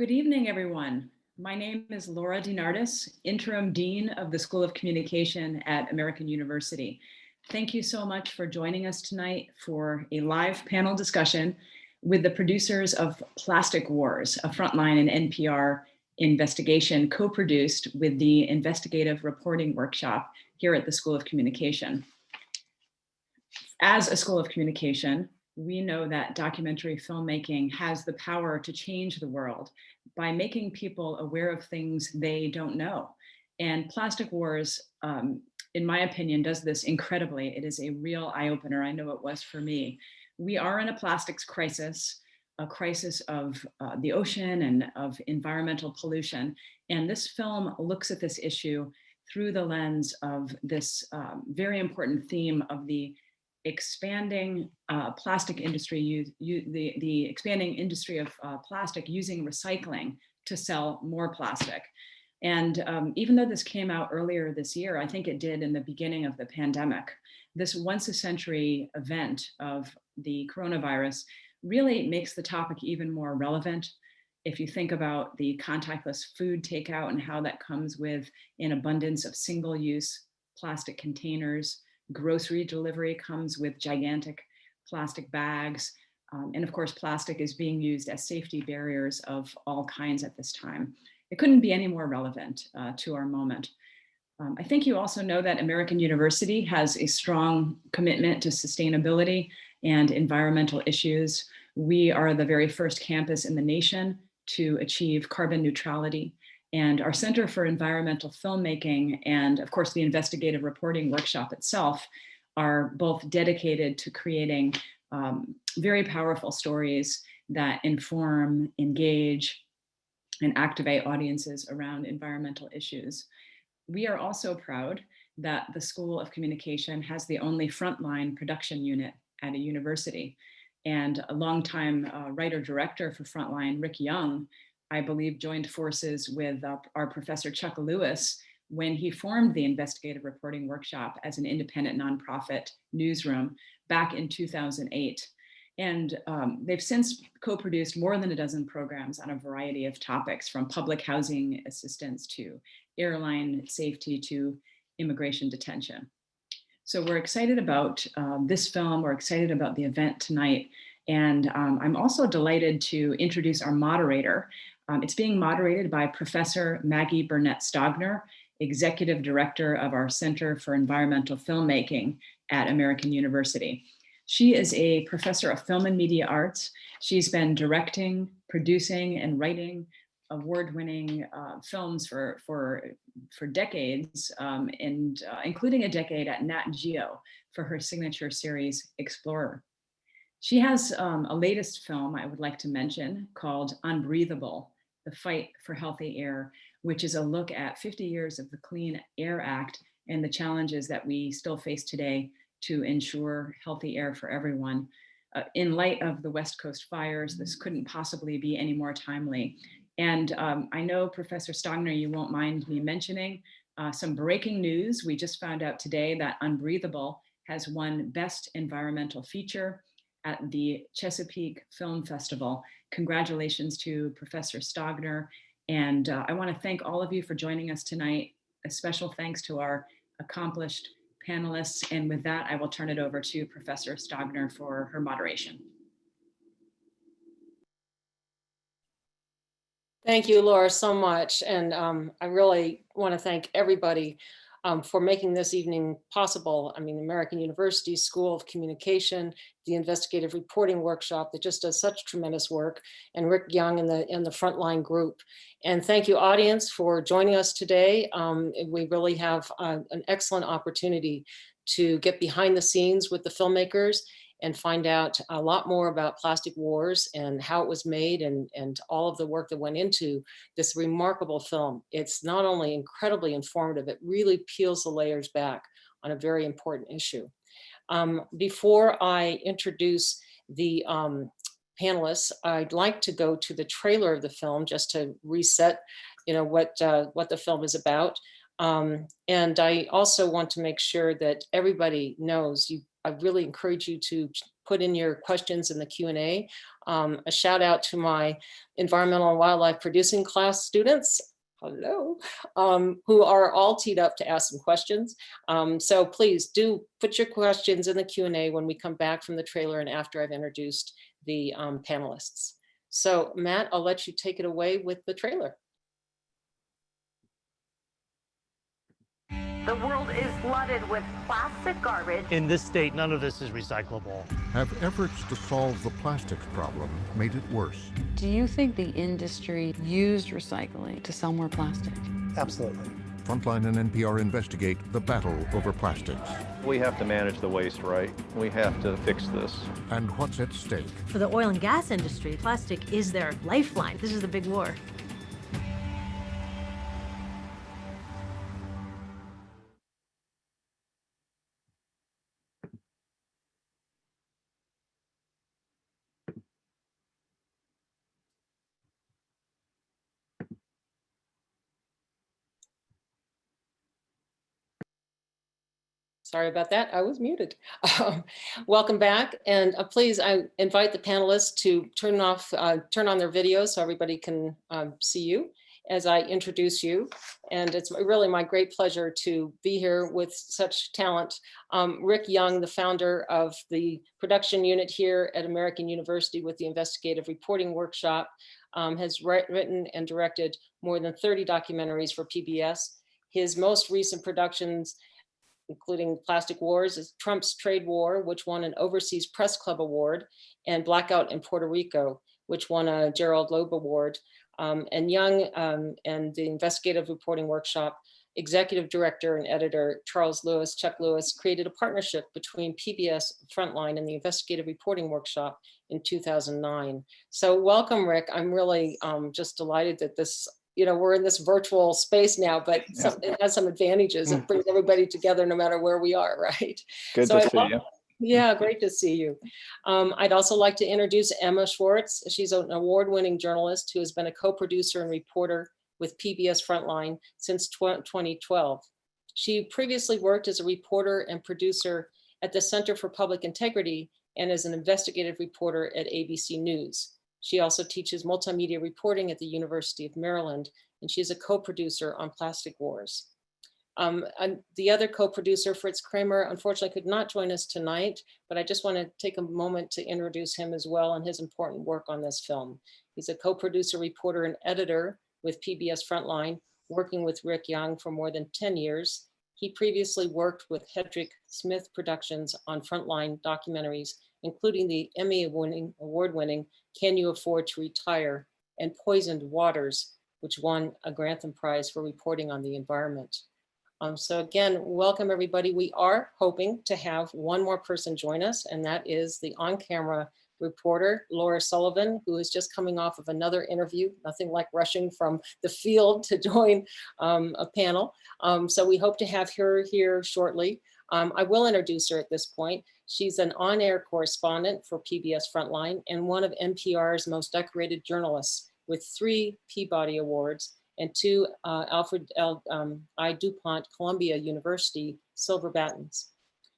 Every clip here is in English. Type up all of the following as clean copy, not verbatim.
Good evening, everyone. My name is Laura DeNardis, Interim Dean of the School of Communication at American University. Thank you so much for joining us tonight for a live panel discussion with the producers of Plastic Wars, a Frontline and NPR investigation co-produced with the Investigative Reporting Workshop here at the School of Communication. As a School of Communication, we know that documentary filmmaking has the power to change the world by making people aware of things they don't know. And Plastic Wars, in my opinion, does this incredibly. It is a real eye-opener. I know it was for me. We are in a plastics crisis, a crisis of the ocean and of environmental pollution. And this film looks at this issue through the lens of this very important theme of the expanding plastic industry, the expanding industry of plastic using recycling to sell more plastic. And even though this came out earlier this year, I think it did in the beginning of the pandemic, this once a century event of the coronavirus really makes the topic even more relevant. If you think about the contactless food takeout and how that comes with an abundance of single-use plastic containers, grocery delivery comes with gigantic plastic bags. And of course, plastic is being used as safety barriers of all kinds at this time. It couldn't be any more relevant to our moment. I think you also know that American University has a strong commitment to sustainability and environmental issues. We are the very first campus in the nation to achieve carbon neutrality. And our Center for Environmental Filmmaking and, of course, the Investigative Reporting Workshop itself are both dedicated to creating very powerful stories that inform, engage, and activate audiences around environmental issues. We are also proud that the School of Communication has the only frontline production unit at a university. And a longtime writer-director for Frontline, Rick Young, I believe joined forces with our professor Chuck Lewis when he formed the Investigative Reporting Workshop as an independent nonprofit newsroom back in 2008. And they've since co-produced more than a dozen programs on a variety of topics, from public housing assistance to airline safety to immigration detention. So we're excited about this film. We're excited about the event tonight. And I'm also delighted to introduce our moderator. It's being moderated by Professor Maggie Burnette Stogner, Executive Director of our Center for Environmental Filmmaking at American University. She is a professor of film and media arts. She's been directing, producing, and writing award-winning films for decades, and including a decade at Nat Geo for her signature series, Explorer. She has a latest film I would like to mention called Unbreathable: The Fight for Healthy Air, which is a look at 50 years of the Clean Air Act and the challenges that we still face today to ensure healthy air for everyone. In light of the West Coast fires, this couldn't possibly be any more timely. And I know, Professor Stogner, you won't mind me mentioning some breaking news. We just found out today that Unbreathable has won Best Environmental Feature at the Chesapeake Film Festival. Congratulations to Professor Stogner. And I want to thank all of you for joining us tonight. A special thanks to our accomplished panelists. And with that, I will turn it over to Professor Stogner for her moderation. Thank you, Laura, so much. And I really want to thank everybody for making this evening possible. I mean, American University School of Communication, the Investigative Reporting Workshop that just does such tremendous work, and Rick Young in the Frontline group. And thank you, audience, for joining us today. We really have an excellent opportunity to get behind the scenes with the filmmakers and find out a lot more about Plastic Wars and how it was made and all of the work that went into this remarkable film. It's not only incredibly informative, it really peels the layers back on a very important issue. Before I introduce the panelists, I'd like to go to the trailer of the film just to reset, what the film is about. And I also want to make sure that everybody knows you I really encourage you to put in your questions in the Q&A. A shout out to my environmental and wildlife producing class students, hello, who are all teed up to ask some questions. So please do put your questions in the Q&A when we come back from the trailer and after I've introduced the panelists. So Matt, I'll let you take it away with the trailer. The world is flooded with plastic garbage. In this state, none of this is recyclable. Have efforts to solve the plastics problem made it worse? Do you think the industry used recycling to sell more plastic? Absolutely. Frontline and NPR investigate the battle over plastics We have to manage the waste right. We have to fix this. and what's at stake. For the oil and gas industry, plastic is their lifeline. This is the big war. Sorry about that, I was muted. Welcome back, and please, I invite the panelists to turn on their videos so everybody can see you as I introduce you. And it's really my great pleasure to be here with such talent. Rick Young, the founder of the production unit here at American University with the Investigative Reporting Workshop, has written and directed more than 30 documentaries for PBS. His most recent productions, including Plastic Wars, is Trump's Trade War, which won an Overseas Press Club Award, and Blackout in Puerto Rico, which won a Gerald Loeb Award. And Young and the Investigative Reporting Workshop executive director and editor Chuck Lewis, created a partnership between PBS, Frontline, and the Investigative Reporting Workshop in 2009. So welcome, Rick. I'm really just delighted that this, we're in this virtual space now, but it has some advantages. It brings everybody together no matter where we are, right? Good to see you. Yeah, great to see you. I'd also like to introduce Emma Schwartz. She's an award-winning journalist who has been a co-producer and reporter with PBS Frontline since 2012. She previously worked as a reporter and producer at the Center for Public Integrity and as an investigative reporter at ABC News. She also teaches multimedia reporting at the University of Maryland, and she's a co-producer on Plastic Wars. And the other co-producer, Fritz Kramer, unfortunately could not join us tonight, but I just want to take a moment to introduce him as well and his important work on this film. He's a co-producer, reporter, and editor with PBS Frontline, working with Rick Young for more than 10 years. He previously worked with Hedrick Smith Productions on Frontline documentaries, including the Emmy award-winning Can You Afford to Retire and Poisoned Waters, which won a Grantham Prize for reporting on the environment. So again, welcome everybody. We are hoping to have one more person join us, and that is the on-camera reporter, Laura Sullivan, who is just coming off of another interview, nothing like rushing from the field to join a panel. So we hope to have her here shortly. I will introduce her at this point. She's an on-air correspondent for PBS Frontline and one of NPR's most decorated journalists with 3 Peabody Awards and 2 Alfred I. DuPont Columbia University silver batons.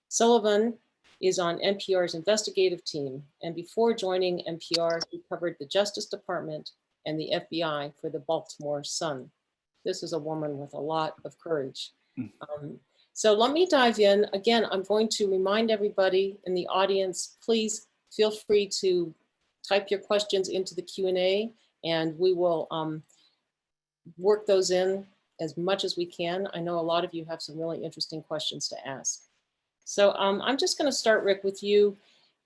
Sullivan is on NPR's investigative team, and before joining NPR, he covered the Justice Department and the FBI for the Baltimore Sun. This is a woman with a lot of courage. So let me dive in. Again, I'm going to remind everybody in the audience, please feel free to type your questions into the Q&A, and we will work those in as much as we can. I know a lot of you have some really interesting questions to ask. So I'm just going to start, Rick, with you.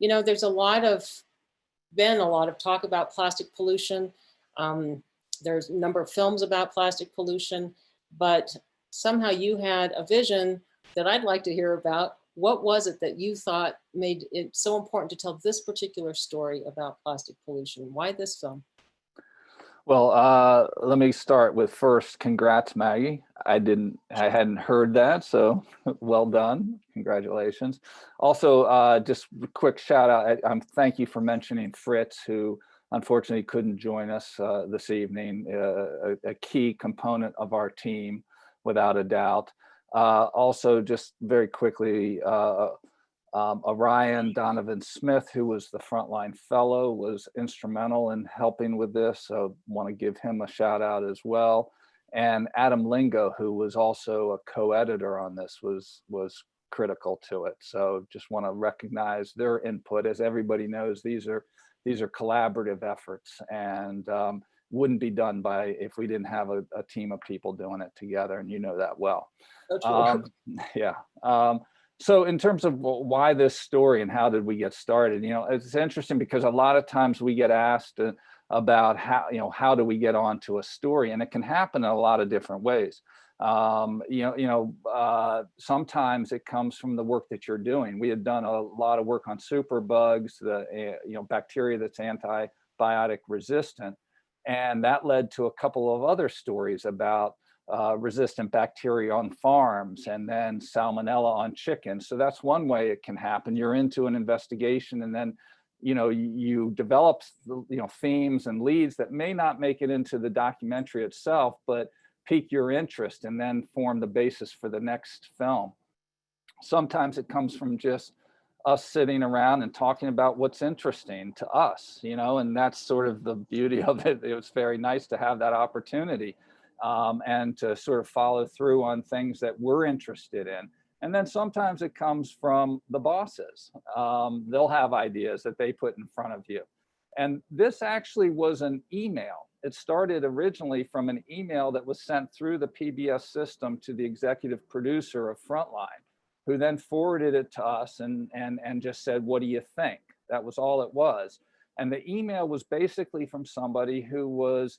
There's been a lot of talk about plastic pollution. There's a number of films about plastic pollution, but somehow you had a vision that I'd like to hear about. What was it that you thought made it so important to tell this particular story about plastic pollution? Why this film? Well, let me start with first, congrats, Maggie. I hadn't heard that, so well done. Congratulations. Also, just a quick shout out. Thank you for mentioning Fritz, who unfortunately couldn't join us this evening, a key component of our team, without a doubt. Also, just very quickly, Orion, Donovan Smith, who was the Frontline Fellow, was instrumental in helping with this. So want to give him a shout out as well. And Adam Lingo, who was also a co-editor on this, was critical to it. So just want to recognize their input. As everybody knows, these are collaborative efforts, and wouldn't be done if we didn't have a team of people doing it together, and you know that well. Yeah. So in terms of why this story and how did we get started, it's interesting because a lot of times we get asked about how do we get onto a story, and it can happen in a lot of different ways. Sometimes it comes from the work that you're doing. We had done a lot of work on superbugs, the bacteria that's antibiotic resistant, and that led to a couple of other stories about resistant bacteria on farms, and then salmonella on chickens. So that's one way it can happen. You're into an investigation, and then you develop themes and leads that may not make it into the documentary itself, but pique your interest and then form the basis for the next film. Sometimes it comes from just us sitting around and talking about what's interesting to us, and that's sort of the beauty of it. It was very nice to have that opportunity, and to sort of follow through on things that we're interested in. And then sometimes it comes from the bosses. They'll have ideas that they put in front of you. And this actually was an email. It started originally from an email that was sent through the PBS system to the executive producer of Frontline, who then forwarded it to us and just said, what do you think? That was all it was. And the email was basically from somebody who was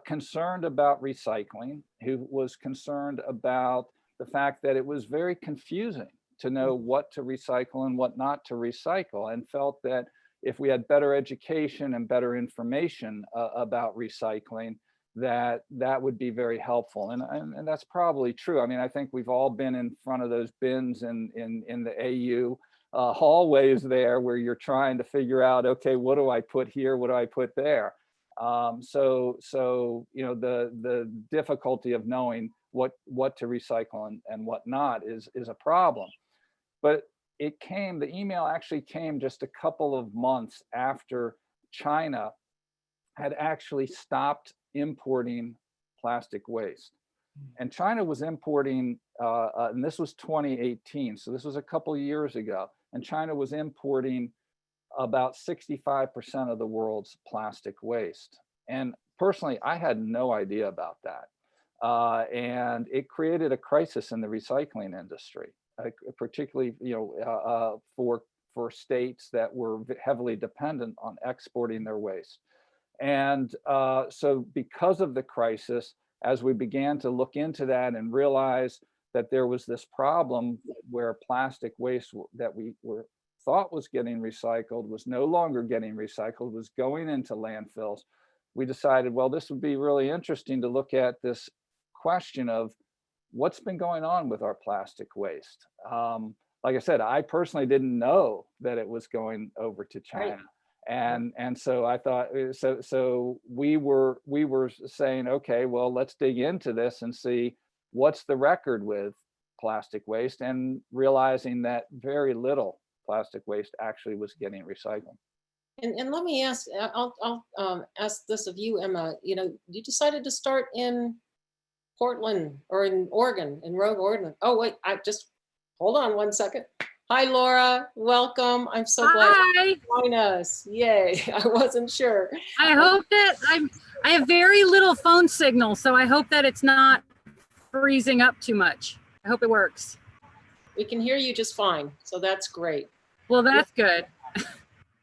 concerned about recycling, who was concerned about the fact that it was very confusing to know what to recycle and what not to recycle, and felt that if we had better education and better information about recycling, that would be very helpful. And that's probably true. I mean, I think we've all been in front of those bins in the AU hallways there, where you're trying to figure out, okay, what do I put here? What do I put there? So the difficulty of knowing what to recycle and what not is a problem. But the email actually came just a couple of months after China had actually stopped importing plastic waste. And China was importing, and this was 2018, so this was a couple of years ago, and China was importing about 65% of the world's plastic waste. And personally, I had no idea about that. And it created a crisis in the recycling industry, particularly for states that were heavily dependent on exporting their waste. And so because of the crisis, as we began to look into that and realize that there was this problem where plastic waste that we thought was getting recycled was no longer getting recycled, was going into landfills, we decided, well, this would be really interesting to look at this question of what's been going on with our plastic waste. Like I said, I personally didn't know that it was going over to China. Right. And so I thought, so we were saying, okay, well, let's dig into this and see what's the record with plastic waste, and realizing that very little plastic waste actually was getting recycled. And let me ask, I'll ask this of you, Emma. You decided to start in Portland or in Oregon, in Rogue, Oregon. Oh wait, hold on one second. Hi, Laura, welcome. I'm so glad you join us. Yay, I wasn't sure. I hope that I have very little phone signal, so I hope that it's not freezing up too much. I hope it works. We can hear you just fine, so that's great. Well, that's good.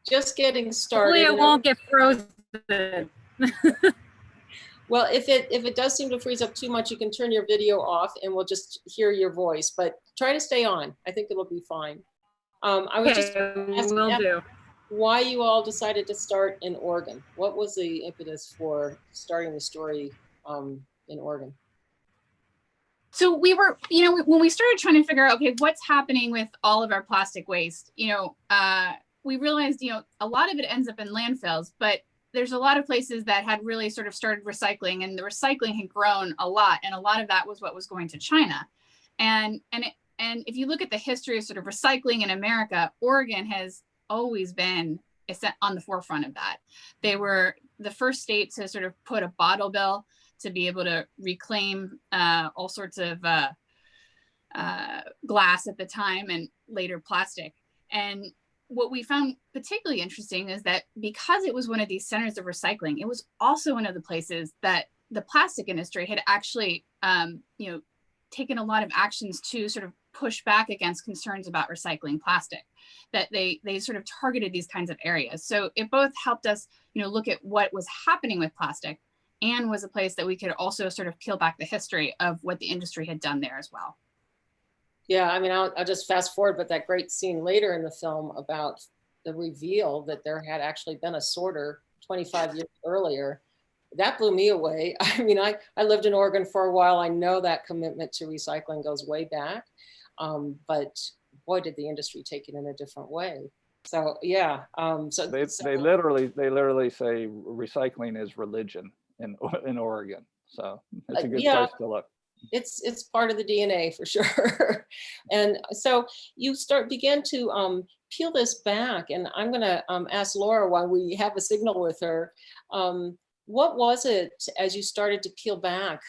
Just getting started. Hopefully it won't get frozen. Well, if it does seem to freeze up too much, you can turn your video off and we'll just hear your voice, but try to stay on. I think it'll be fine. I was just asking why you all decided to start in Oregon. What was the impetus for starting the story in Oregon? So we were, when we started trying to figure out, okay, what's happening with all of our plastic waste, we realized, a lot of it ends up in landfills, but there's a lot of places that had really sort of started recycling, and the recycling had grown a lot. And a lot of that was what was going to China. And And if you look at the history of sort of recycling in America, Oregon has always been on the forefront of that. They were the first state to sort of put a bottle bill to be able to reclaim all sorts of glass at the time, and later plastic. And what we found particularly interesting is that because it was one of these centers of recycling, it was also one of the places that the plastic industry had actually, taken a lot of actions to sort of push back against concerns about recycling plastic, that they sort of targeted these kinds of areas. So it both helped us, look at what was happening with plastic, and was a place that we could also sort of peel back the history of what the industry had done there as well. Yeah, I mean, I'll just fast forward, but that great scene later in the film about the reveal that there had actually been a sorter 25 years earlier, that blew me away. I mean, I lived in Oregon for a while. I know that commitment to recycling goes way back, but boy, did the industry take it in a different way. So yeah, they literally say recycling is religion in Oregon. So it's a good place to look. It's part of the DNA for sure. And so you began to peel this back, and I'm going to ask Laura while we have a signal with her. What was it as you started to peel back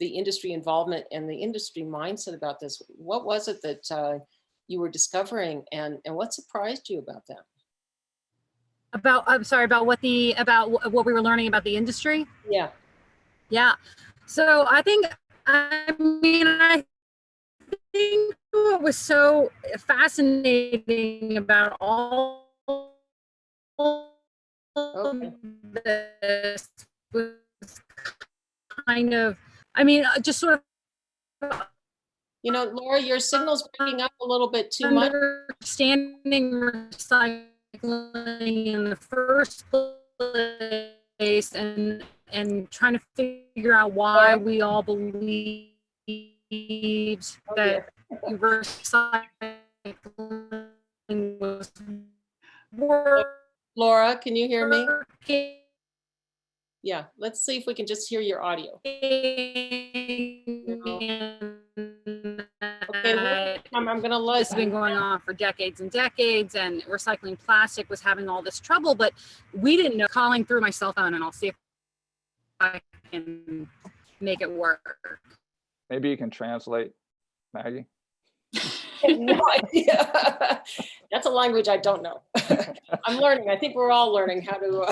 the industry involvement and the industry mindset about this? What was it that you were discovering, and what surprised you about that? About what we were learning about the industry? Yeah. Yeah. So I think what was so fascinating about all this was kind of, just sort of, Laura, your signal's breaking up a little bit too much. Understanding recycling in the first place, and trying to figure out why we all believed that recycling was working. Laura, can you hear me? Yeah, let's see if we can just hear your audio. Okay, I'm gonna let. This has been going on for decades and decades, and recycling plastic was having all this trouble, but we didn't know. Calling through my cell phone, and I'll see if I can make it work. Maybe you can translate, Maggie. No idea. That's a language I don't know. I'm learning. I think we're all learning how to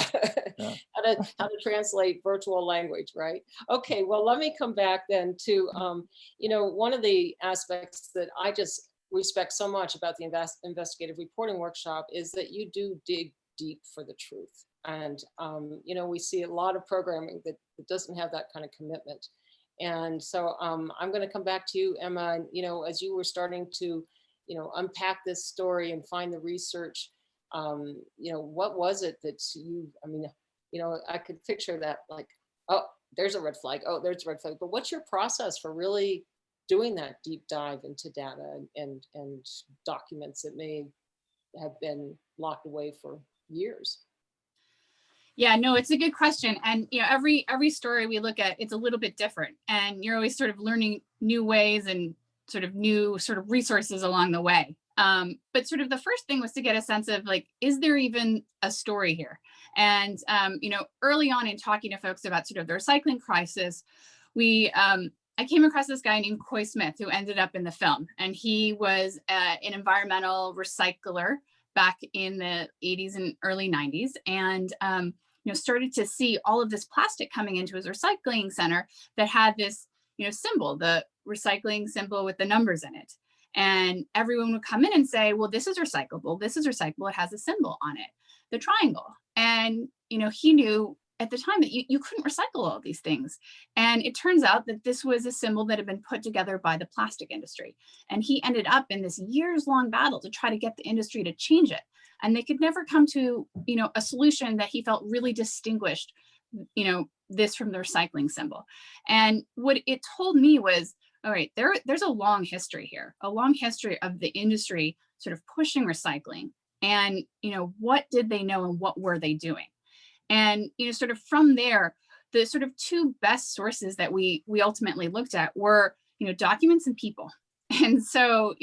translate virtual language, right? Okay, well, let me come back then to one of the aspects that I just respect so much about the Investigative Reporting Workshop is that you do dig deep for the truth. And we see a lot of programming that doesn't have that kind of commitment. And so I'm going to come back to you, Emma, as you were starting to, unpack this story and find the research, what was it that I could picture that, like, oh, there's a red flag. Oh, there's a red flag. But what's your process for really doing that deep dive into data and documents that may have been locked away for years? Yeah, no, it's a good question. And every story we look at, it's a little bit different. And you're always sort of learning new ways and sort of new sort of resources along the way. But sort of the first thing was to get a sense of, like, is there even a story here? And early on in talking to folks about sort of the recycling crisis, I came across this guy named Coy Smith, who ended up in the film. And he was an environmental recycler back in the 80s and early 90s, and started to see all of this plastic coming into his recycling center that had this symbol, the recycling symbol with the numbers in it. And everyone would come in and say, well, this is recyclable, it has a symbol on it, the triangle. And he knew at the time that you couldn't recycle all of these things. And it turns out that this was a symbol that had been put together by the plastic industry. And he ended up in this years-long battle to try to get the industry to change it. And they could never come to, a solution that he felt really distinguished, this from the recycling symbol. And what it told me was, all right, there's a long history here, a long history of the industry sort of pushing recycling. And, what did they know and what were they doing? And, sort of from there, the sort of two best sources that we ultimately looked at were, documents and people. And so,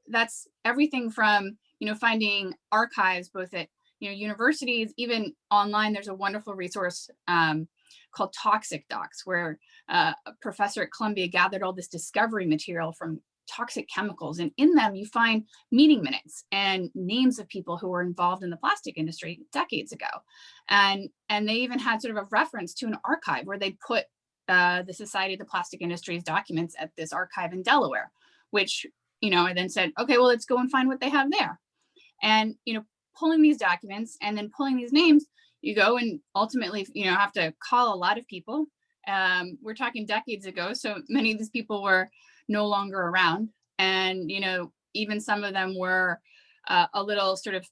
that's everything from, finding archives, both at, universities, even online. There's a wonderful resource called Toxic Docs, where a professor at Columbia gathered all this discovery material from toxic chemicals. And in them, you find meeting minutes and names of people who were involved in the plastic industry decades ago. And they even had sort of a reference to an archive where they put the Society of the Plastic Industry's documents at this archive in Delaware, which, I then said, okay, well, let's go and find what they have there. And, pulling these documents and then pulling these names, you go and ultimately, have to call a lot of people. We're talking decades ago, so many of these people were no longer around. And, even some of them were a little sort of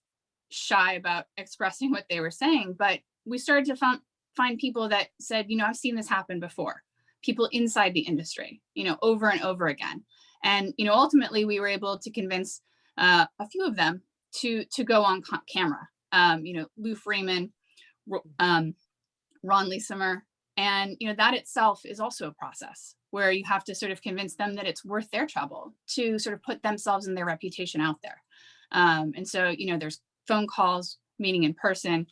shy about expressing what they were saying. But we started to find people that said, I've seen this happen before. People inside the industry, over and over again. And, ultimately, we were able to convince a few of them to go on camera. Lou Freeman, Ron Liesemer, and that itself is also a process where you have to sort of convince them that it's worth their trouble to sort of put themselves and their reputation out there. And so there's phone calls, meeting in person,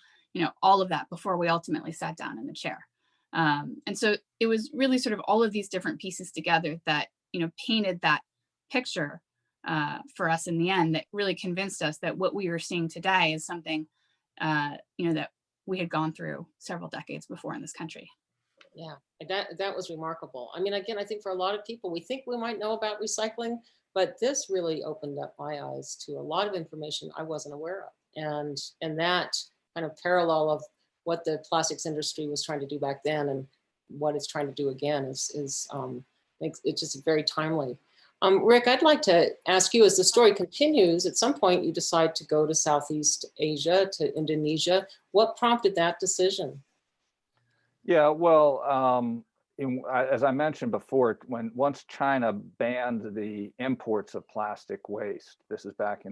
all of that before we ultimately sat down in the chair. And so it was really sort of all of these different pieces together that painted that picture for us in the end, that really convinced us that what we were seeing today is something that we had gone through several decades before in this country. Yeah, that was remarkable. I mean, again, I think for a lot of people, we think we might know about recycling, but this really opened up my eyes to a lot of information I wasn't aware of. And that kind of parallel of what the plastics industry was trying to do back then and what it's trying to do again is it's just very timely. Rick, I'd like to ask you, as the story continues, at some point you decide to go to Southeast Asia, to Indonesia. What prompted that decision? Yeah, well, as I mentioned before, once China banned the imports of plastic waste, this is back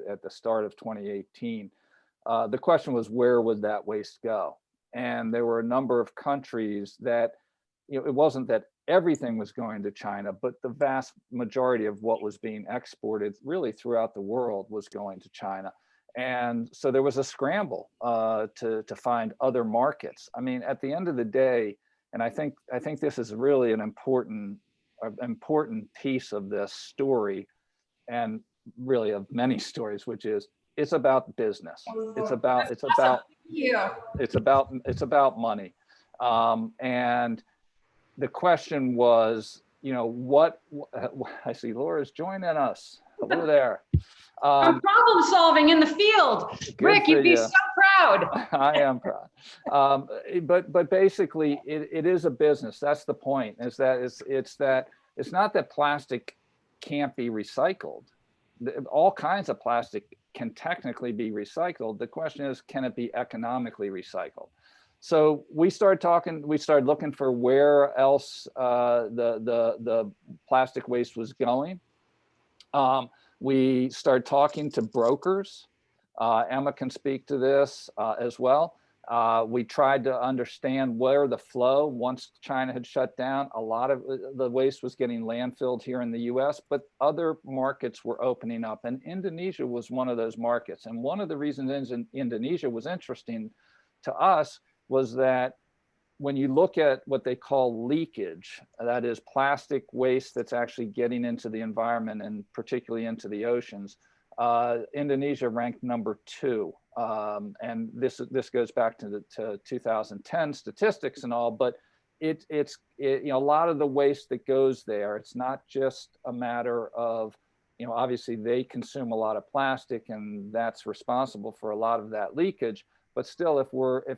at the start of 2018, the question was, where would that waste go? And there were a number of countries that, it wasn't that everything was going to China, but the vast majority of what was being exported really throughout the world was going to China. And so there was a scramble to find other markets. I mean, at the end of the day, and I think this is really an important piece of this story, and really of many stories, which is it's about business. It's about money. And the question was, what I see Laura's joining us. Hello there. I'm problem solving in the field. Rick, you'd be so proud. I am proud. But basically, it is a business. That's the point. It's not that plastic can't be recycled. All kinds of plastic can technically be recycled. The question is, can it be economically recycled? So we started looking for where else the plastic waste was going. We started talking to brokers. Emma can speak to this as well. We tried to understand where the flow, once China had shut down, a lot of the waste was getting landfilled here in the US, but other markets were opening up, and Indonesia was one of those markets. And one of the reasons Indonesia was interesting to us was that when you look at what they call leakage, that is plastic waste that's actually getting into the environment and particularly into the oceans, Indonesia ranked number 2. And this goes back to 2010 statistics and all, but it's a lot of the waste that goes there, it's not just a matter of, obviously they consume a lot of plastic and that's responsible for a lot of that leakage. But still, if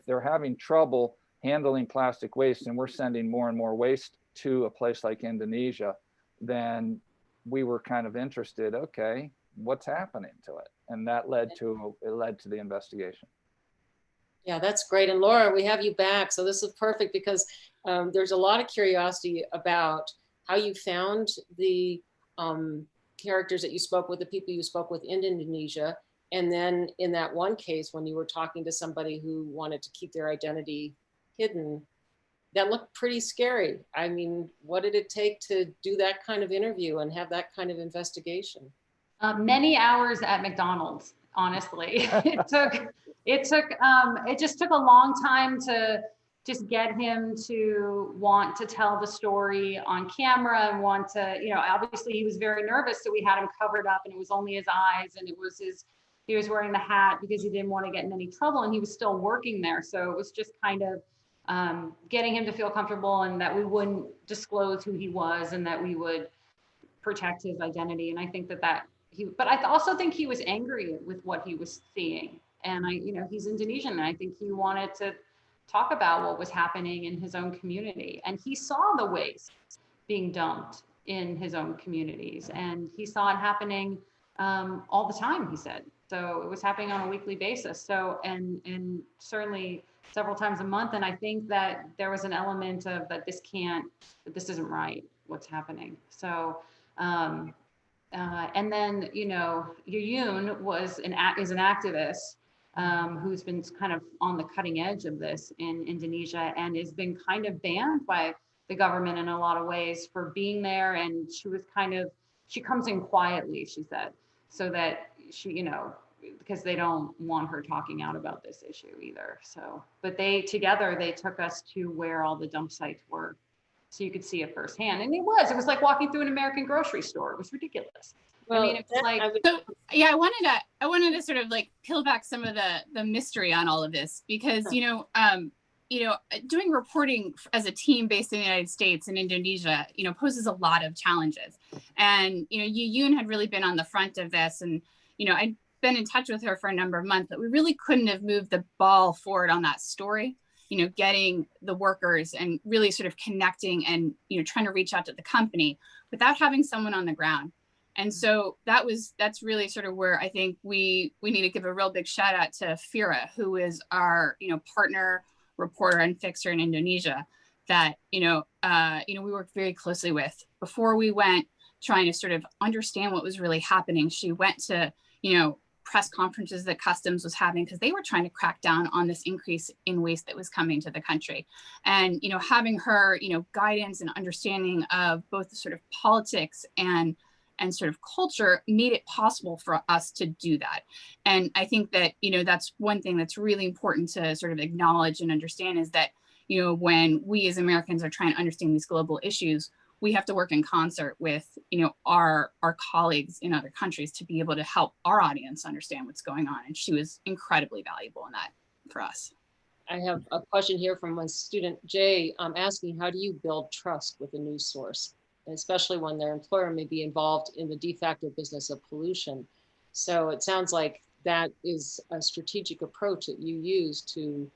they're having trouble handling plastic waste and we're sending more and more waste to a place like Indonesia, then we were kind of interested, okay, what's happening to it? And that led to the investigation. Yeah, that's great. And Laura, we have you back. So this is perfect because there's a lot of curiosity about how you found the characters that you spoke with, the people you spoke with in Indonesia. And then in that one case, when you were talking to somebody who wanted to keep their identity hidden, that looked pretty scary. I mean, what did it take to do that kind of interview and have that kind of investigation? Many hours at McDonald's, honestly. It just took a long time to just get him to want to tell the story on camera and want to, obviously he was very nervous, so we had him covered up and it was only his eyes, and he was wearing the hat because he didn't want to get in any trouble, and he was still working there. So it was just kind of getting him to feel comfortable, and that we wouldn't disclose who he was, and that we would protect his identity. And I think but I also think he was angry with what he was seeing. And he's Indonesian, and I think he wanted to talk about what was happening in his own community. And he saw the waste being dumped in his own communities, and he saw it happening all the time, he said. So it was happening on a weekly basis. So, and certainly several times a month. And I think that there was an element of that this isn't right, what's happening. So, and then, Yuyun is an activist who's been kind of on the cutting edge of this in Indonesia, and has been kind of banned by the government in a lot of ways for being there. And she comes in quietly, she said, so that she, because they don't want her talking out about this issue either. So, but they took us to where all the dump sites were, so you could see it firsthand. And it was like walking through an American grocery store. It was ridiculous. Well, I mean, it's like, I wanted to sort of like peel back some of the mystery on all of this, because, doing reporting as a team based in the United States and Indonesia, poses a lot of challenges. And, Yuyun had really been on the front of this, and, I'd been in touch with her for a number of months, but we really couldn't have moved the ball forward on that story, getting the workers and really sort of connecting and, trying to reach out to the company without having someone on the ground. And so that's really sort of where I think we need to give a real big shout out to Fira, who is our, partner reporter and fixer in Indonesia, that, we worked very closely with before we went, trying to sort of understand what was really happening. She went to, press conferences that Customs was having, because they were trying to crack down on this increase in waste that was coming to the country. And, having her, guidance and understanding of both the sort of politics and sort of culture made it possible for us to do that. And I think that, that's one thing that's really important to sort of acknowledge and understand, is that, when we as Americans are trying to understand these global issues, we have to work in concert with, our colleagues in other countries to be able to help our audience understand what's going on. And she was incredibly valuable in that for us. I have a question here from my student, Jay, asking, how do you build trust with a news source, especially when their employer may be involved in the de facto business of pollution? So it sounds like that is a strategic approach that you use to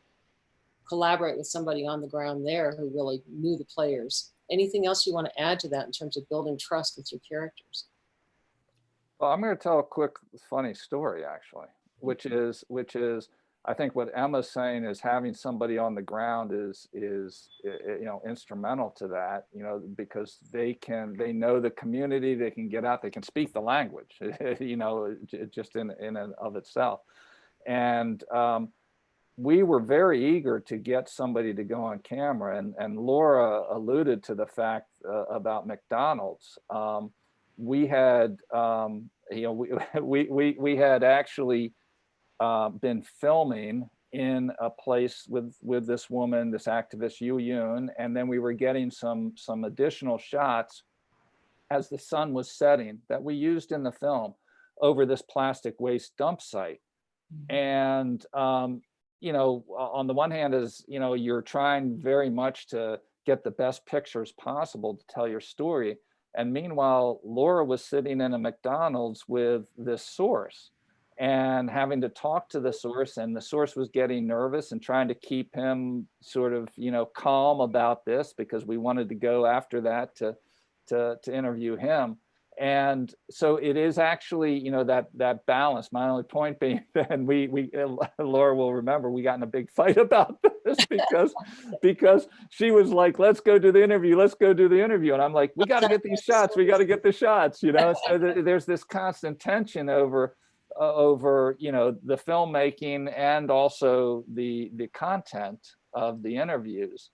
collaborate with somebody on the ground there who really knew the players. Anything else you want to add to that in terms of building trust with your characters? Well, I'm going to tell a quick funny story, actually, which is I think what Emma's saying is having somebody on the ground is instrumental to that, because they know the community, they can get out, they can speak the language, just in and of itself. And we were very eager to get somebody to go on camera, and Laura alluded to the fact about McDonald's. We had, we had actually been filming in a place with this woman, this activist Yuyun, and then we were getting some additional shots as the sun was setting that we used in the film over this plastic waste dump site. And on the one hand is, you're trying very much to get the best pictures possible to tell your story. And meanwhile, Laura was sitting in a McDonald's with this source and having to talk to the source, and the source was getting nervous and trying to keep him sort of, calm about this, because we wanted to go after that to interview him. And so it is actually, that balance. My only point being, and we Laura will remember, we got in a big fight about this because she was like, let's go do the interview. And I'm like, we got to get these shots. We got to get the shots, So there's this constant tension over the filmmaking and also the content of the interviews.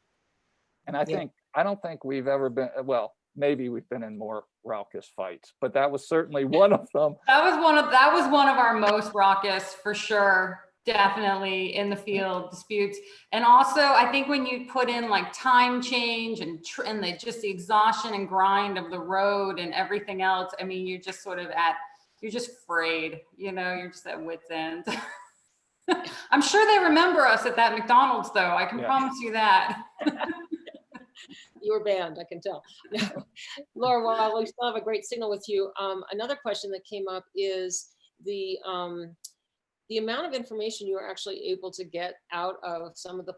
And I don't think we've ever been, well, maybe we've been in more raucous fights, but that was certainly one of them. That was one of our most raucous, for sure. Definitely in the field disputes. And also I think when you put in like time change and just the exhaustion and grind of the road and everything else, I mean, you're just you're just afraid, you're just at wit's end. I'm sure they remember us at that McDonald's though. I can promise you that. You were banned, I can tell. Laura, while we still have a great signal with you, another question that came up is the amount of information you are actually able to get out of some of the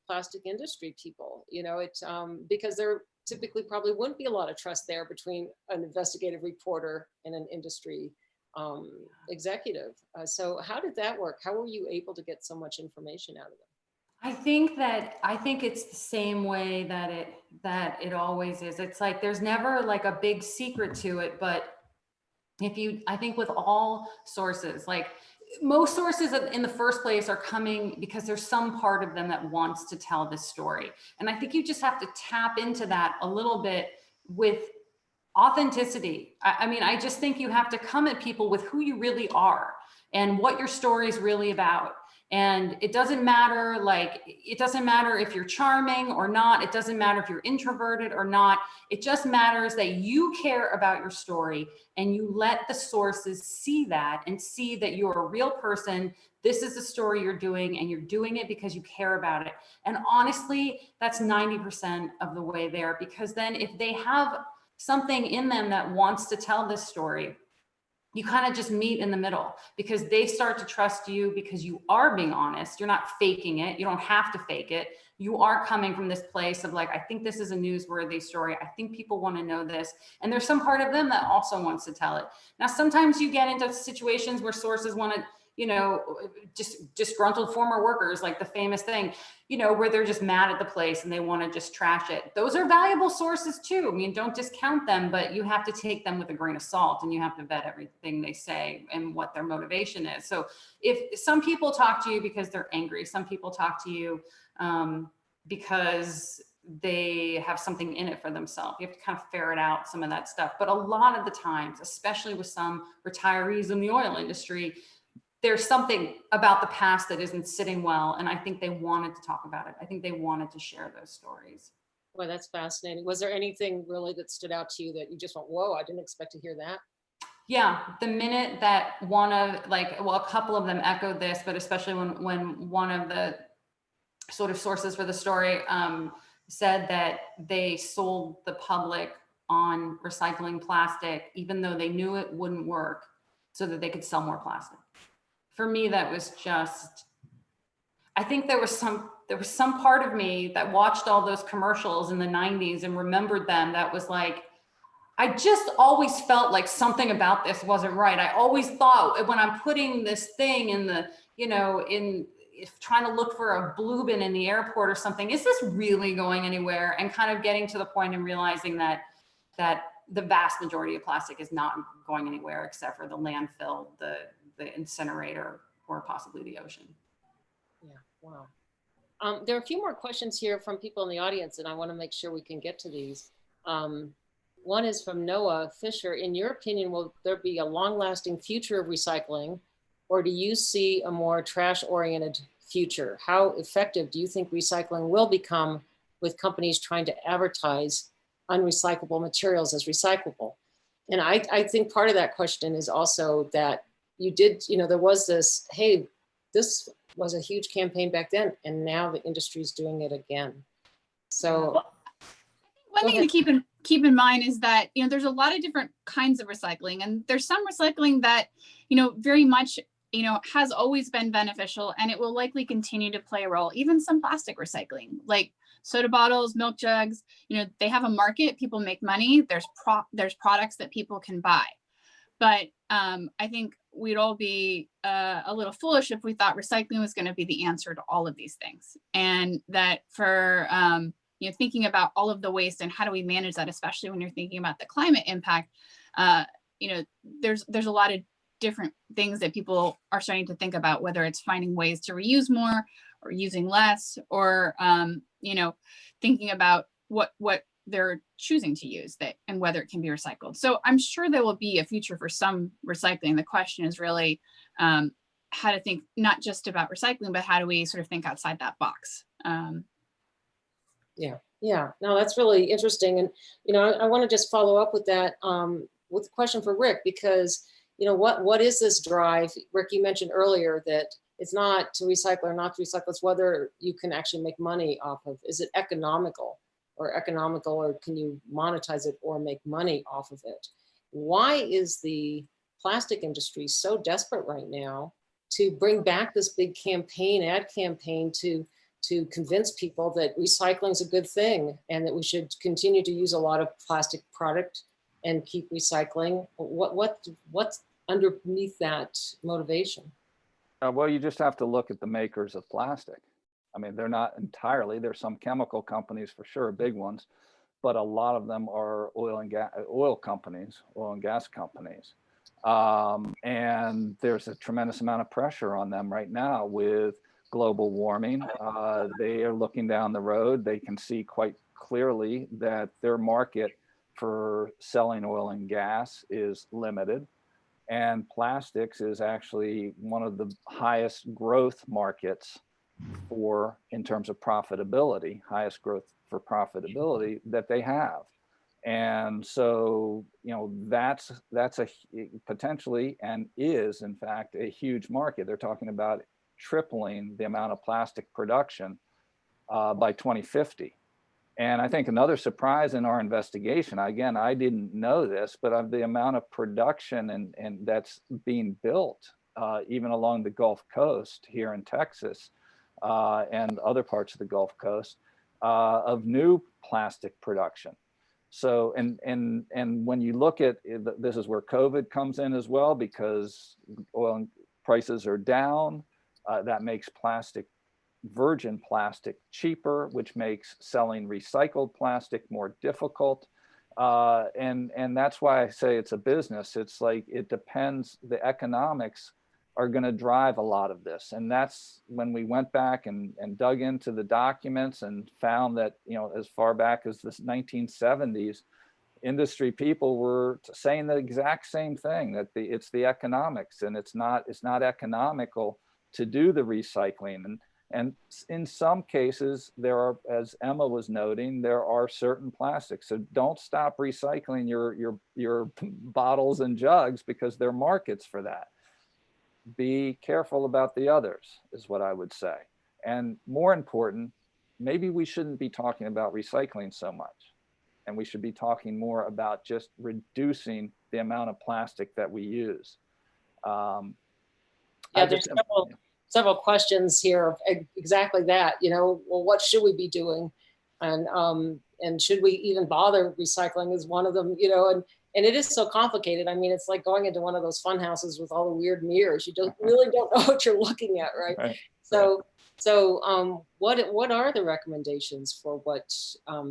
plastic industry people, because there typically probably wouldn't be a lot of trust there between an investigative reporter and an industry executive. So how did that work? How were you able to get so much information out of them? I think it's the same way that it always is. It's like there's never like a big secret to it, but I think with all sources, like most sources in the first place are coming because there's some part of them that wants to tell this story. And I think you just have to tap into that a little bit with authenticity. I mean, I just think you have to come at people with who you really are and what your story is really about. And it doesn't matter, if you're charming or not. It doesn't matter if you're introverted or not. It just matters that you care about your story and you let the sources see that and see that you're a real person. This is the story you're doing and you're doing it because you care about it. And honestly, that's 90% of the way there, because then if they have something in them that wants to tell this story, you kind of just meet in the middle because they start to trust you because you are being honest. You're not faking it. You don't have to fake it. You are coming from this place of like, I think this is a newsworthy story. I think people want to know this. And there's some part of them that also wants to tell it. Now, sometimes you get into situations where sources want to, just disgruntled former workers, like the famous thing, where they're just mad at the place and they want to just trash it. Those are valuable sources too. I mean, don't discount them, but you have to take them with a grain of salt and you have to vet everything they say and what their motivation is. So if some people talk to you because they're angry, some people talk to you because they have something in it for themselves. You have to kind of ferret out some of that stuff. But a lot of the times, especially with some retirees in the oil industry, there's something about the past that isn't sitting well. And I think they wanted to talk about it. I think they wanted to share those stories. Well, that's fascinating. Was there anything really that stood out to you that you just went, whoa, I didn't expect to hear that? Yeah, the minute that a couple of them echoed this, but especially when one of the sort of sources for the story said that they sold the public on recycling plastic, even though they knew it wouldn't work, so that they could sell more plastic. For me, that was just, I think there was some part of me that watched all those commercials in the 90s and remembered them that was like, I just always felt like something about this wasn't right. I always thought when I'm putting this thing in the, trying to look for a blue bin in the airport or something, is this really going anywhere? And kind of getting to the point and realizing that the vast majority of plastic is not going anywhere except for the landfill, the incinerator, or possibly the ocean. Yeah, wow. There are a few more questions here from people in the audience, and I want to make sure we can get to these. One is from Noah Fisher. In your opinion, will there be a long-lasting future of recycling, or do you see a more trash-oriented future? How effective do you think recycling will become with companies trying to advertise unrecyclable materials as recyclable? And I think part of that question is also that you did, there was this, hey, this was a huge campaign back then, and now the industry's doing it again. So one thing to keep in mind is that, there's a lot of different kinds of recycling, and there's some recycling that, very much, has always been beneficial, and it will likely continue to play a role. Even some plastic recycling, like soda bottles, milk jugs, they have a market, people make money, there's products that people can buy. But I think we'd all be a little foolish if we thought recycling was going to be the answer to all of these things. And that for, thinking about all of the waste and how do we manage that, especially when you're thinking about the climate impact, there's a lot of different things that people are starting to think about, whether it's finding ways to reuse more or using less, or, thinking about what they're choosing to use that and whether it can be recycled. So I'm sure there will be a future for some recycling. The question is really how to think not just about recycling, but how do we sort of think outside that box? Yeah, no, that's really interesting. And, you know, I want to just follow up with that with a question for Rick, because, you know, what is this drive? Rick, you mentioned earlier that it's not to recycle or not to recycle, it's whether you can actually make money off of. Is it economical, or can you monetize it or make money off of it? Why is the plastic industry so desperate right now to bring back this big campaign, ad campaign to convince people that recycling is a good thing and that we should continue to use a lot of plastic product and keep recycling? What's underneath that motivation? Well, you just have to look at the makers of plastic. I mean, they're not entirely, there's some chemical companies for sure, big ones, but a lot of them are oil and gas companies. And there's a tremendous amount of pressure on them right now with global warming. They are looking down the road. They can see quite clearly that their market for selling oil and gas is limited. And plastics is actually one of the highest growth markets in terms of profitability, highest growth for profitability that they have. And so, you know, that's a potentially, and is in fact, a huge market. They're talking about tripling the amount of plastic production by 2050. And I think another surprise in our investigation, again, I didn't know this, but of the amount of production and that's being built even along the Gulf Coast here in Texas and other parts of the Gulf Coast of new plastic production. So, and when you look at, this is where COVID comes in as well, because oil prices are down. That makes virgin plastic cheaper, which makes selling recycled plastic more difficult. And that's why I say it's a business. It's like, it depends, the economics are going to drive a lot of this. And that's when we went back and dug into the documents and found that, you know, as far back as the 1970s, industry people were saying the exact same thing, that it's the economics, and it's not economical to do the recycling. And in some cases, there are, as Emma was noting, there are certain plastics. So don't stop recycling your bottles and jugs, because there are markets for that. Be careful about the others, is what I would say. And more important, maybe we shouldn't be talking about recycling so much. And we should be talking more about just reducing the amount of plastic that we use. There's several questions here of exactly that. You know, well, what should we be doing, and should we even bother recycling is one of them. You know, and it is so complicated. I mean, it's like going into one of those fun houses with all the weird mirrors. You really don't know what you're looking at, right? So what are the recommendations for what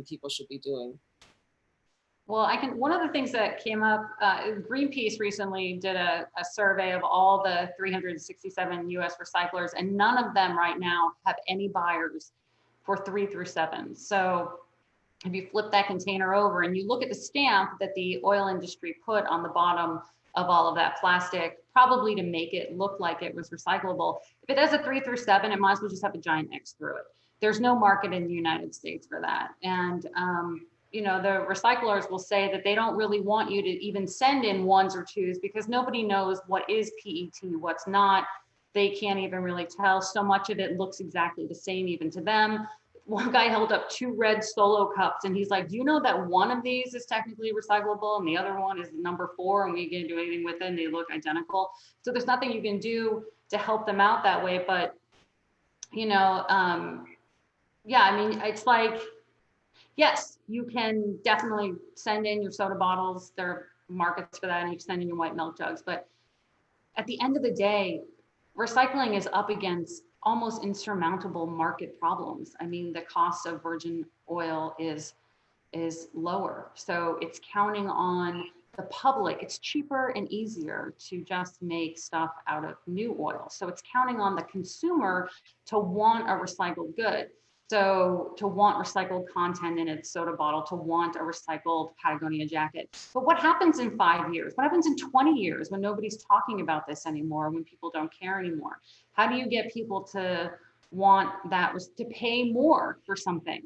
people should be doing? Well, one of the things that came up, Greenpeace recently did a survey of all the 367 US recyclers, and none of them right now have any buyers for 3 through 7. So if you flip that container over and you look at the stamp that the oil industry put on the bottom of all of that plastic, probably to make it look like it was recyclable, if it has a 3 through 7, it might as well just have a giant X through it. There's no market in the United States for that. And you know, the recyclers will say that they don't really want you to even send in 1s or 2s, because nobody knows what is PET, what's not. They can't even really tell. So much of it looks exactly the same even to them. One guy held up 2 red Solo cups and he's like, do you know that one of these is technically recyclable and the other one is number 4 and we can't do anything with it and they look identical? So there's nothing you can do to help them out that way. But, you know, yeah, I mean, it's like, yes, you can definitely send in your soda bottles. There are markets for that, and you can send in your white milk jugs. But at the end of the day, recycling is up against almost insurmountable market problems. I mean, the cost of virgin oil is lower. So it's counting on the public. It's cheaper and easier to just make stuff out of new oil. So it's counting on the consumer to want a recycled good. So to want recycled content in its soda bottle, to want a recycled Patagonia jacket. But what happens in 5 years? What happens in 20 years when nobody's talking about this anymore, when people don't care anymore? How do you get people to want that, to pay more for something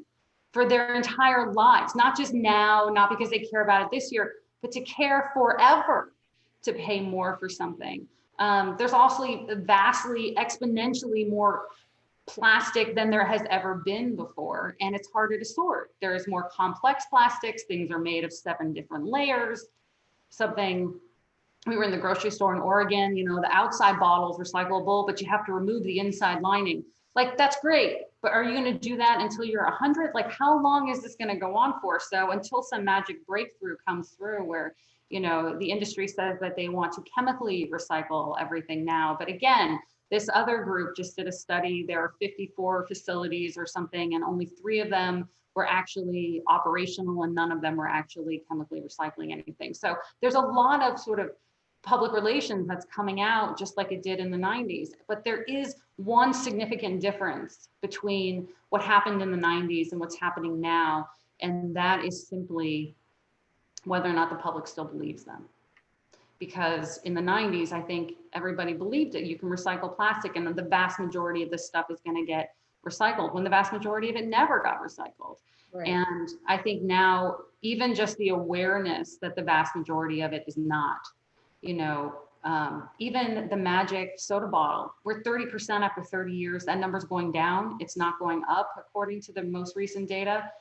for their entire lives? Not just now, not because they care about it this year, but to care forever, to pay more for something. There's also vastly, exponentially more plastic than there has ever been before, and it's harder to sort. There's more complex plastics. Things are made of 7 different layers. We were in the grocery store in Oregon, you know, the outside bottle is recyclable, but you have to remove the inside lining. Like, that's great, but are you going to do that until you're 100? Like, how long is this going to go on for? So until some magic breakthrough comes through where, you know, the industry says that they want to chemically recycle everything now. But again, this other group just did a study. There are 54 facilities or something, and only 3 of them were actually operational, and none of them were actually chemically recycling anything. So there's a lot of sort of public relations that's coming out just like it did in the 90s. But there is one significant difference between what happened in the 90s and what's happening now, and that is simply whether or not the public still believes them. Because in the 90s, I think everybody believed it. You can recycle plastic and the vast majority of this stuff is going to get recycled, when the vast majority of it never got recycled. Right. And I think now, even just the awareness that the vast majority of it is not, you know, even the magic soda bottle, we're 30% after 30 years. That number's going down. It's not going up according to the most recent data.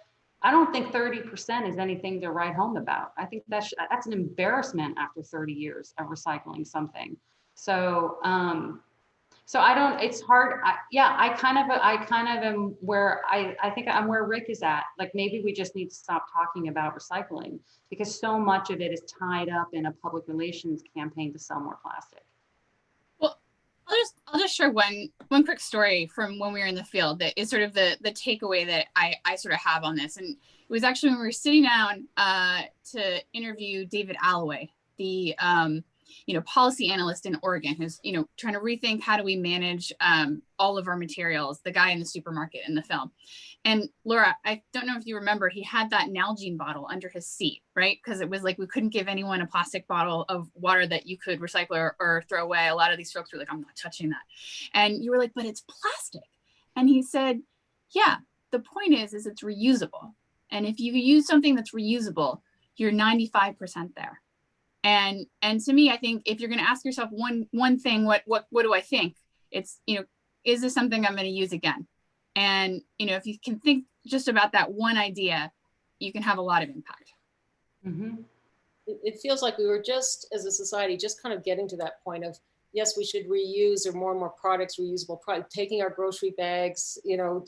I don't think 30% is anything to write home about. I think that's an embarrassment after 30 years of recycling something. So, so I don't, it's hard. I kind of am where I think I'm where Rick is at. Like, maybe we just need to stop talking about recycling, because so much of it is tied up in a public relations campaign to sell more plastic. Well, I'll just share one quick story from when we were in the field that is sort of the takeaway that I sort of have on this. And it was actually when we were sitting down to interview David Alloway, the policy analyst in Oregon, who's trying to rethink how do we manage all of our materials, the guy in the supermarket in the film. And Laura, I don't know if you remember, he had that Nalgene bottle under his seat, right? Because it was like, we couldn't give anyone a plastic bottle of water that you could recycle or throw away. A lot of these folks were like, I'm not touching that. And you were like, but it's plastic. And he said, yeah, the point is it's reusable. And if you use something that's reusable, you're 95% there. And to me, I think if you're going to ask yourself one thing, what do I think? It's, is this something I'm going to use again? And, if you can think just about that one idea, you can have a lot of impact. Mm-hmm. It feels like we were just, as a society, just kind of getting to that point of, yes, we should reuse, or more and more products, reusable products, taking our grocery bags,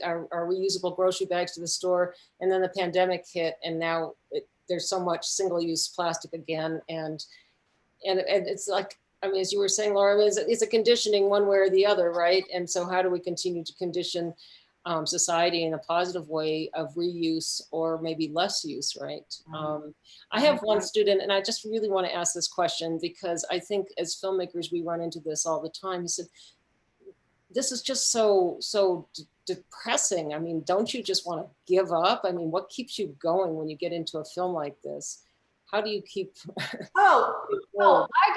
our reusable grocery bags to the store. And then the pandemic hit, and now there's so much single-use plastic again. And it's like, I mean, as you were saying, Laura, it's a conditioning one way or the other, right? And so how do we continue to condition society in a positive way of reuse or maybe less use, right? I have one student, and I just really want to ask this question, because I think as filmmakers, we run into this all the time. He said, this is just so depressing. I mean, don't you just want to give up? I mean, what keeps you going when you get into a film like this? How do you keep? I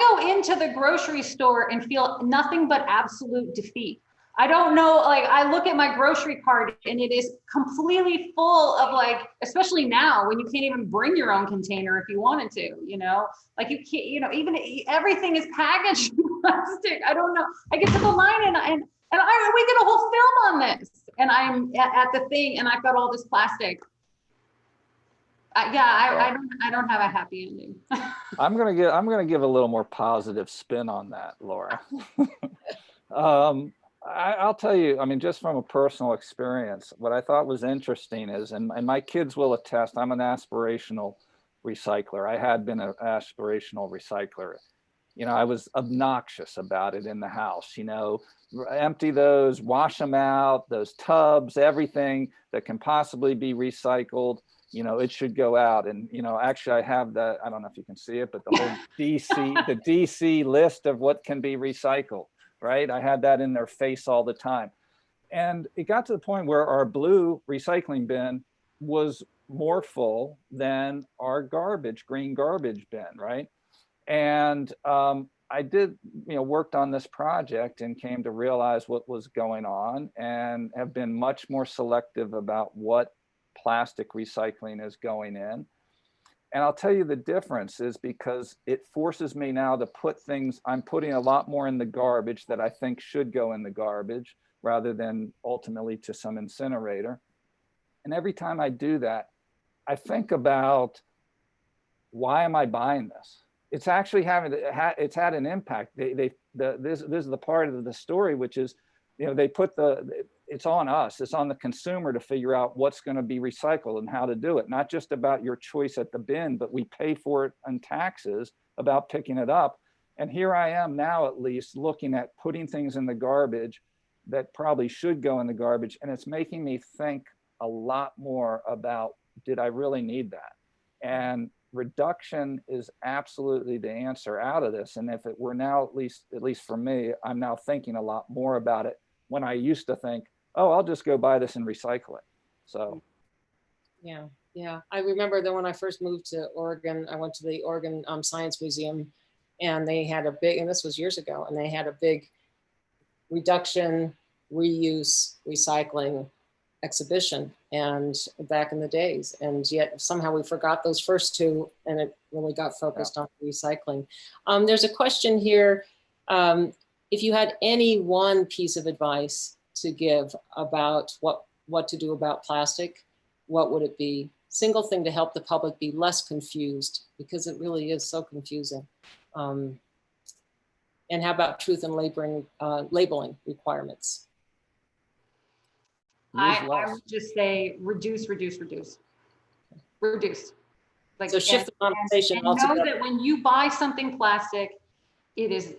go into the grocery store and feel nothing but absolute defeat. I don't know, like, I look at my grocery cart and it is completely full of, like, especially now when you can't even bring your own container if you wanted to, like you can't, even everything is packaged in plastic. I don't know. I get to the line and we did a whole film on this, and I'm at the thing and I've got all this plastic. I don't have a happy ending. I'm gonna give a little more positive spin on that, Laura. I'll tell you, I mean, just from a personal experience, what I thought was interesting is, and my kids will attest, I'm an aspirational recycler. I had been an aspirational recycler. I was obnoxious about it in the house, empty those, wash them out, those tubs, everything that can possibly be recycled, it should go out. And, actually I have that, I don't know if you can see it, but the whole DC list of what can be recycled. Right? I had that in their face all the time. And it got to the point where our blue recycling bin was more full than our green garbage bin, right? And I did, worked on this project and came to realize what was going on, and have been much more selective about what plastic recycling is going in. And I'll tell you the difference is because it forces me now to put things, I'm putting a lot more in the garbage that I think should go in the garbage rather than ultimately to some incinerator. And every time I do that, I think about, why am I buying this? It's actually it's had an impact. This is the part of the story, which is, they put it's on us, it's on the consumer to figure out what's going to be recycled and how to do it. Not just about your choice at the bin, but we pay for it in taxes about picking it up. And here I am now, at least, looking at putting things in the garbage that probably should go in the garbage. And it's making me think a lot more about, did I really need that? And reduction is absolutely the answer out of this. And if it were now, at least for me, I'm now thinking a lot more about it, when I used to think, oh, I'll just go buy this and recycle it. So. Yeah. I remember that when I first moved to Oregon, I went to the Oregon Science Museum, and they had a big, and this was years ago, and they had a big reduction, reuse, recycling exhibition, and back in the days, and yet somehow we forgot those first two, and it really got focused on recycling. There's a question here. If you had any one piece of advice to give about what to do about plastic, what would it be? Single thing to help the public be less confused, because it really is so confusing. And how about truth and labeling requirements? I would just say reduce. Like, so shift the conversation and know that when you buy something plastic, it is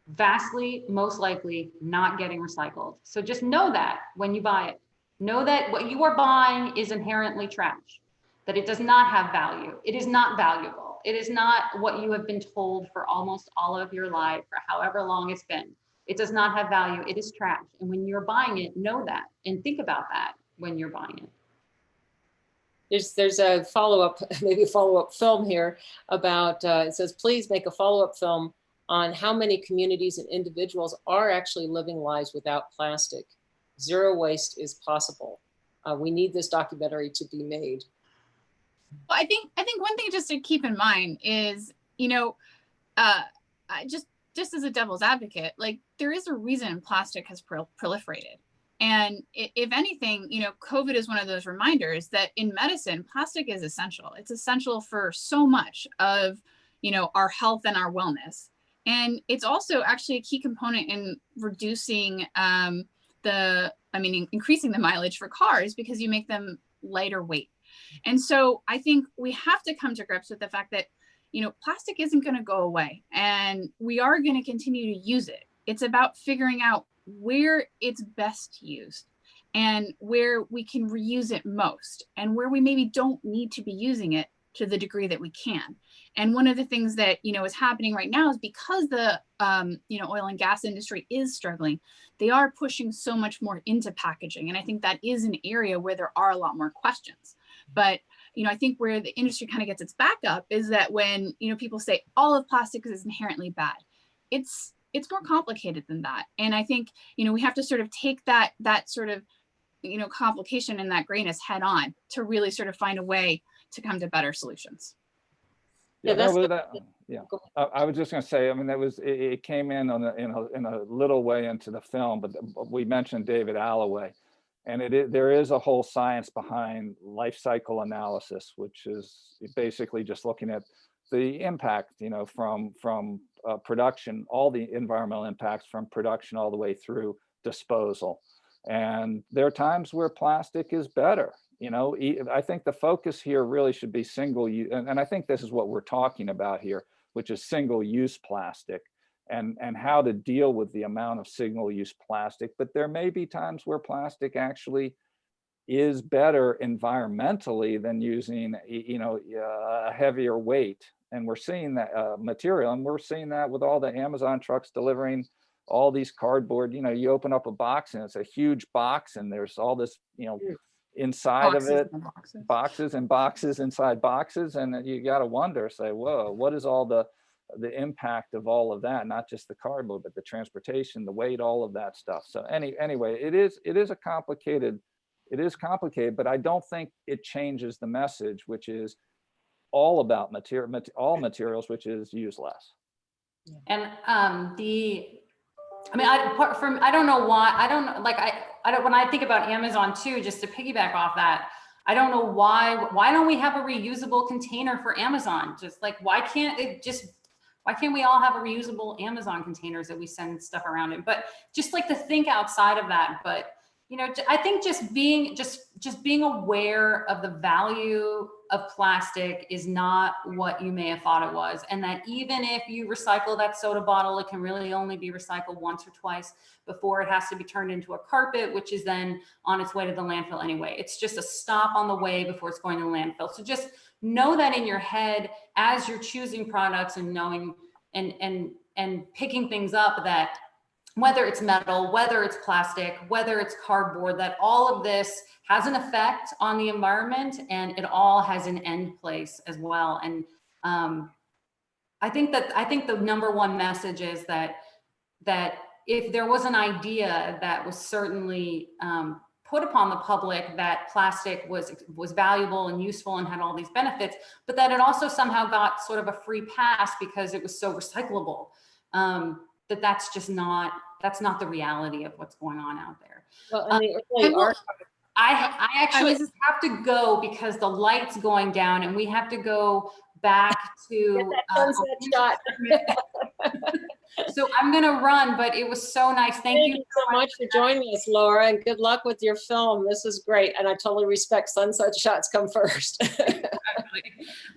vastly most likely not getting recycled. So just know that when you buy it. Know that what you are buying is inherently trash, that it does not have value. It is not valuable. It is not what you have been told for almost all of your life, for however long it's been. It does not have value. It is trash. And when you're buying it, know that and think about that when you're buying it. There's a follow-up, maybe a follow-up film here about, it says, please make a follow-up film on how many communities and individuals are actually living lives without plastic. Zero waste is possible. We need this documentary to be made. Well, I think one thing just to keep in mind is, just as a devil's advocate, like, there is a reason plastic has proliferated. And if anything, COVID is one of those reminders that in medicine, plastic is essential. It's essential for so much of, our health and our wellness. And it's also actually a key component in reducing increasing the mileage for cars, because you make them lighter weight. And so I think we have to come to grips with the fact that, plastic isn't going to go away, and we are going to continue to use it. It's about figuring out where it's best used and where we can reuse it most, and where we maybe don't need to be using it to the degree that we can. And one of the things that, is happening right now is because the, oil and gas industry is struggling, they are pushing so much more into packaging. And I think that is an area where there are a lot more questions. But, I think where the industry kind of gets its back up is that when, people say all of plastic is inherently bad, it's more complicated than that. And I think, we have to sort of take that sort of, complication and that grayness head on to really sort of find a way to come to better solutions. I was just going to say, it came in in a little way into the film, but we mentioned David Allaway, and there is a whole science behind life cycle analysis, which is basically just looking at the impact, from production, all the environmental impacts from production all the way through disposal. And there are times where plastic is better. I think the focus here really should be single use, and I think this is what we're talking about here, which is single use plastic, and how to deal with the amount of single use plastic. But there may be times where plastic actually is better environmentally than using, a heavier weight. And we're seeing that material, and we're seeing that with all the Amazon trucks delivering all these cardboard, you open up a box and it's a huge box and there's all this, inside Boxes of it, and boxes. boxes and boxes inside boxes. And you got to wonder, say, whoa, what is all the impact of all of that? Not just the cardboard, but the transportation, the weight, all of that stuff. So anyway, it is complicated, but I don't think it changes the message, which is all about all materials, which is use less. And I don't know why, when I think about Amazon too, just to piggyback off that, I don't know why don't we have a reusable container for Amazon? Just like, why can't we all have a reusable Amazon containers that we send stuff around in? But just like to think outside of that, but I think just being aware of the value of plastic is not what you may have thought it was. And that even if you recycle that soda bottle, it can really only be recycled once or twice before it has to be turned into a carpet, which is then on its way to the landfill anyway. It's just a stop on the way before it's going to the landfill. So just know that in your head as you're choosing products and knowing and picking things up, that whether it's metal, whether it's plastic, whether it's cardboard, that all of this has an effect on the environment and it all has an end place as well. And I think the number one message is that if there was an idea that was certainly put upon the public that plastic was valuable and useful and had all these benefits, but that it also somehow got sort of a free pass because it was so recyclable, that's not the reality of what's going on out there. Well, I actually have to go because the light's going down and we have to go back to shot. So I'm gonna run, but it was so nice. Thank you so much for joining us, Laura, and good luck with your film. This is great, and I totally respect sunset shots come first.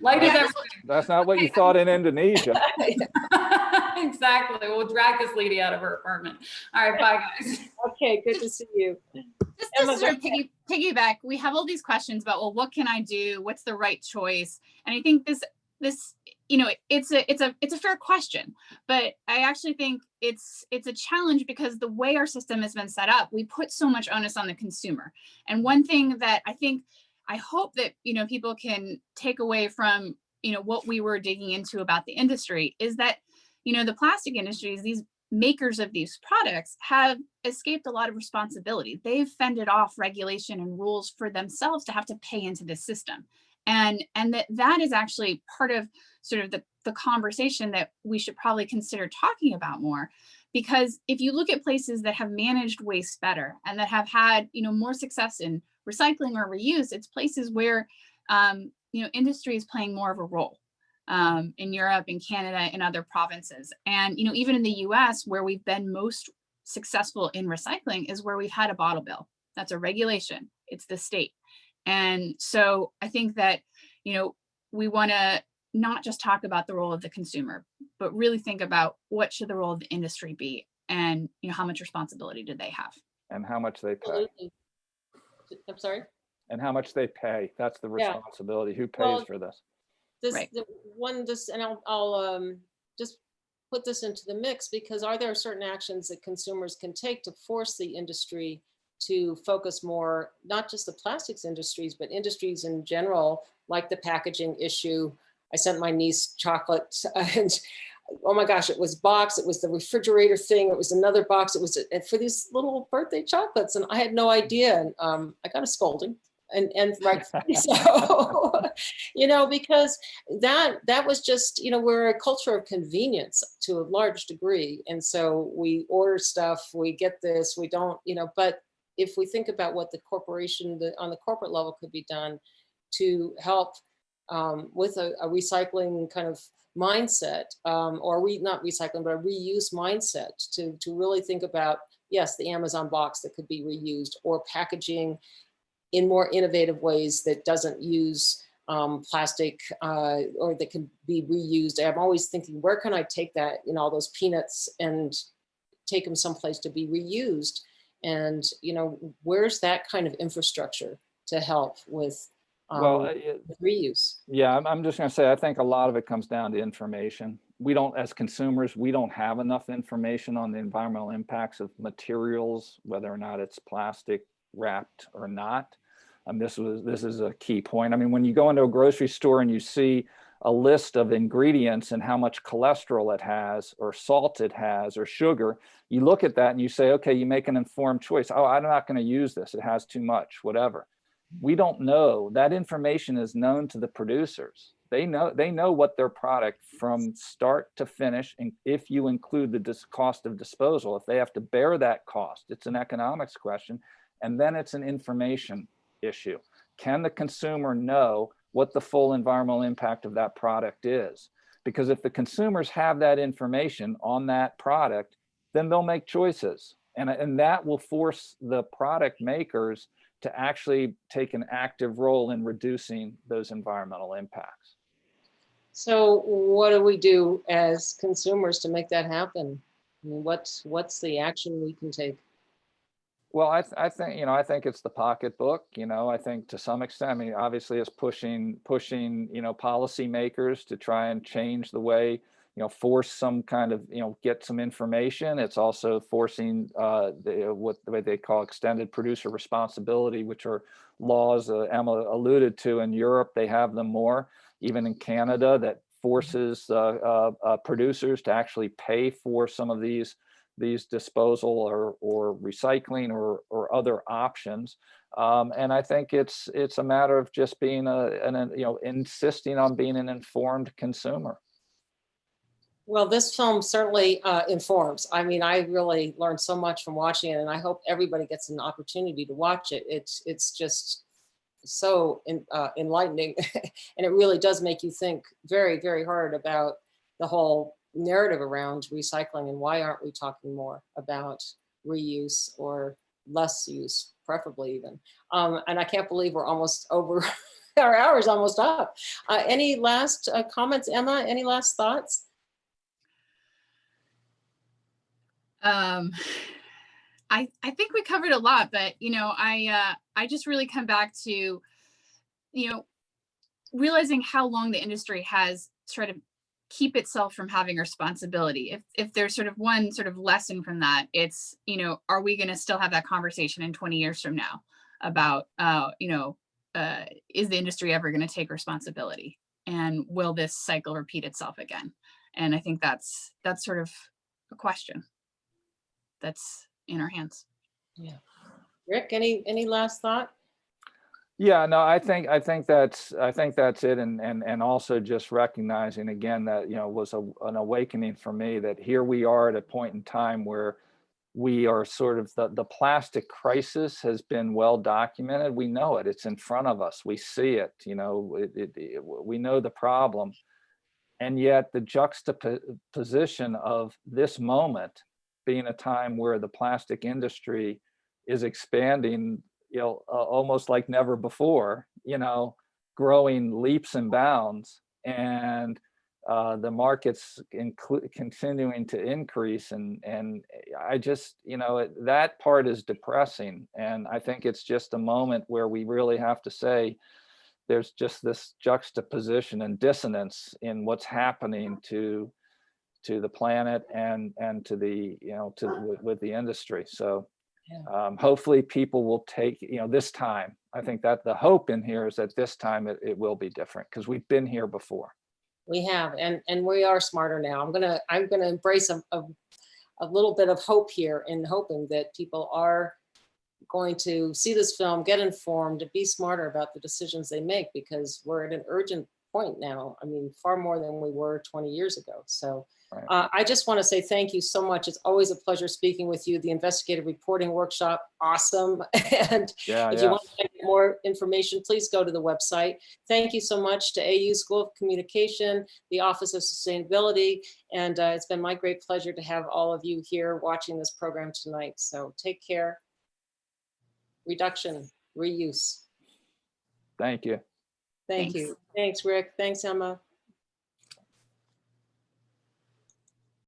Light is everything. That's not what you thought in Indonesia. Exactly. We'll drag this lady out of her apartment. All right, bye guys. Okay, good to see you. Just to sort of piggyback, we have all these questions about, well, what can I do? What's the right choice? And I think this it's a fair question, but I actually think it's a challenge because the way our system has been set up, we put so much onus on the consumer. And one thing that I hope that people can take away from what we were digging into about the industry is that the plastic industries, these makers of these products, have escaped a lot of responsibility. They've fended off regulation and rules for themselves to have to pay into this system. And that is actually part of sort of the conversation that we should probably consider talking about more, because if you look at places that have managed waste better and that have had more success in recycling or reuse, it's places where industry is playing more of a role. In Europe, in Canada, in other provinces, and even in the U.S., where we've been most successful in recycling is where we've had a bottle bill. That's a regulation. It's the state. And so I think that, we want to not just talk about the role of the consumer, but really think about what should the role of the industry be and, how much responsibility do they have? And how much they pay. Absolutely. I'm sorry? And how much they pay. That's the responsibility. Who pays for this? And I'll just put this into the mix, because are there certain actions that consumers can take to force the industry to focus more, not just the plastics industries, but industries in general, like the packaging issue. I sent my niece chocolate and oh my gosh, it was box, it was the refrigerator thing, it was another box, it was for these little birthday chocolates, and I had no idea. And I got a scolding. And rightfully so, because that was just, we're a culture of convenience to a large degree. And so we order stuff, we get this, we don't, but if we think about what the corporation on the corporate level could be done to help with a recycling kind of mindset, or not recycling, but a reuse mindset to really think about, yes, the Amazon box that could be reused, or packaging in more innovative ways that doesn't use plastic, or that can be reused. I'm always thinking, where can I take that, all those peanuts, and take them someplace to be reused? And, where's that kind of infrastructure to help with reuse? Yeah, I'm just going to say, I think a lot of it comes down to information. we don't, as consumers, we don't have enough information on the environmental impacts of materials, whether or not it's plastic wrapped or not. This is a key point. I mean, when you go into a grocery store and you see a list of ingredients and how much cholesterol it has, or salt it has, or sugar, you look at that and you say, okay, you make an informed choice. Oh, I'm not going to use this. It has too much, whatever. We don't know. That information is known to the producers. They know what their product from start to finish, and if you include the cost of disposal, if they have to bear that cost, it's an economics question, and then it's an information issue. Can the consumer know what the full environmental impact of that product is? Because if the consumers have that information on that product, then they'll make choices, and that will force the product makers to actually take an active role in reducing those environmental impacts. So what do we do as consumers to make that happen? I mean, what's the action we can take? Well, I think it's the pocketbook. I think to some extent, I mean, obviously it's pushing policymakers to try and change the way, force some kind of, get some information. It's also forcing the way they call extended producer responsibility, which are laws Emma alluded to. In Europe, they have them more, even in Canada, that forces producers to actually pay for some of these disposal or recycling or other options. And I think it's a matter of just being insisting on being an informed consumer. Well, this film certainly informs. I mean, I really learned so much from watching it, and I hope everybody gets an opportunity to watch it. It's just so enlightening, and it really does make you think very, very hard about the whole narrative around recycling, and why aren't we talking more about reuse or less use, preferably even. And I can't believe we're almost over, our hour's almost up. Any last comments, Emma? Any last thoughts? I think we covered a lot, but I just really come back to realizing how long the industry has tried to keep itself from having responsibility. If there's sort of one sort of lesson from that, it's, are we going to still have that conversation in 20 years from now about, is the industry ever going to take responsibility? And will this cycle repeat itself again? And I think that's sort of a question that's in our hands. Yeah. Rick, any last thought? Yeah, no, I think that's it, and also just recognizing again that was an awakening for me, that here we are at a point in time where we are sort of the plastic crisis has been well documented. We know it; it's in front of us. We see it. We know the problem, and yet the juxtaposition of this moment being a time where the plastic industry is expanding, almost like never before, growing leaps and bounds, and the market's continuing to increase. And I just, that part is depressing. And I think it's just a moment where we really have to say, there's just this juxtaposition and dissonance in what's happening to the planet and to the, with the industry. So hopefully people will take, this time, I think that the hope in here is that this time it will be different, because we've been here before. We have, and we are smarter now. I'm gonna embrace a little bit of hope here, in hoping that people are going to see this film, get informed, be smarter about the decisions they make, because we're at an urgent point now. I mean, far more than we were 20 years ago. So right. I just want to say thank you so much. It's always a pleasure speaking with you. The Investigative Reporting Workshop, awesome. And if you want to get more information, please go to the website. Thank you so much to AU School of Communication, the Office of Sustainability, and it's been my great pleasure to have all of you here watching this program tonight. So take care. Reduction, reuse. Thank you. Thank you. Thanks, Rick. Thanks, Emma.